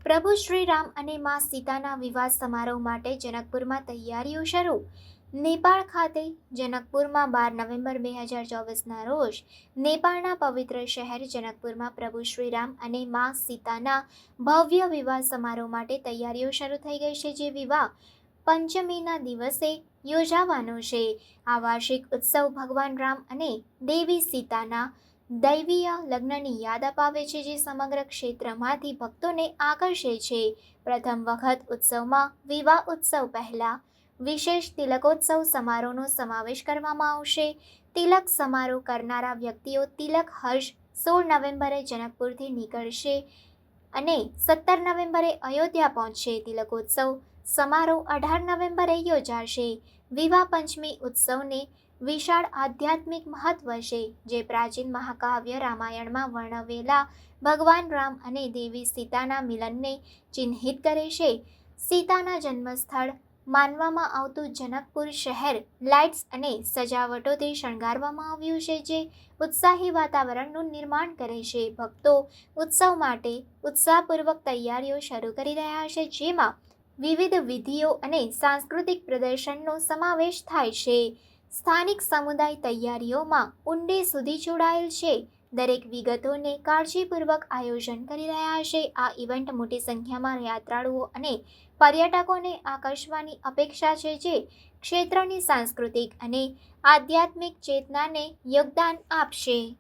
પ્રભુ શ્રી રામ અને માં સીતાના વિવાહ સમારોહ માટે જનકપુરમાં તૈયારીઓ શરૂ. નેપાળ ખાતે જનકપુરમાં 12 નવેમ્બર 2024ના રોજ નેપાળના પવિત્ર શહેર જનકપુરમાં પ્રભુ શ્રી રામ અને માં સીતાના ભવ્ય વિવાહ સમારોહ માટે તૈયારીઓ શરૂ થઈ ગઈ છે, જે વિવાહ પંચમીના દિવસે યોજાવાનો છે. આ વાર્ષિક ઉત્સવ ભગવાન રામ અને દેવી સીતાના દૈવીય લગ્નની યાદ અપાવે છે, જે સમગ્ર ક્ષેત્રમાંથી ભક્તોને આકર્ષે છે. પ્રથમ વખત ઉત્સવમાં વિવાહ ઉત્સવ પહેલા વિશેષ તિલકોત્સવ સમારોહનો સમાવેશ કરવામાં આવશે. તિલક સમારોહ કરનારા વ્યક્તિઓ તિલક હર્ષ 16 નવેમ્બરે જનકપુરથી નીકળશે અને 17 નવેમ્બરે અયોધ્યા પહોંચશે. તિલકોત્સવ સમારોહ 18 નવેમ્બરે યોજાશે. વિવાહ પંચમી ઉત્સવને વિશાળ આધ્યાત્મિક મહત્વ છે, જે પ્રાચીન મહાકાવ્ય રામાયણમાં વર્ણવેલા ભગવાન રામ અને દેવી સીતાના મિલનને ચિહ્નિત કરે છે. સીતાના જન્મસ્થળ માનવામાં આવતું જનકપુર શહેર લાઇટ્સ અને સજાવટોથી શણગારવામાં આવ્યું છે, જે ઉત્સાહી વાતાવરણનું નિર્માણ કરે છે. ભક્તો ઉત્સવ માટે ઉત્સાહપૂર્વક તૈયારીઓ શરૂ કરી રહ્યા છે, જેમાં વિવિધ વિધિઓ અને સાંસ્કૃતિક પ્રદર્શનનો સમાવેશ થાય છે. સ્થાનિક સમુદાય તૈયારીઓમાં ઊંડે સુધી જોડાયેલ છે, દરેક વિગતોને કાળજીપૂર્વક આયોજન કરી રહ્યા છે. આ ઇવેન્ટ મોટી સંખ્યામાં યાત્રાળુઓ અને પર્યટકોને આકર્ષવાની અપેક્ષા છે, જે ક્ષેત્રની સાંસ્કૃતિક અને આધ્યાત્મિક ચેતનાને યોગદાન આપશે.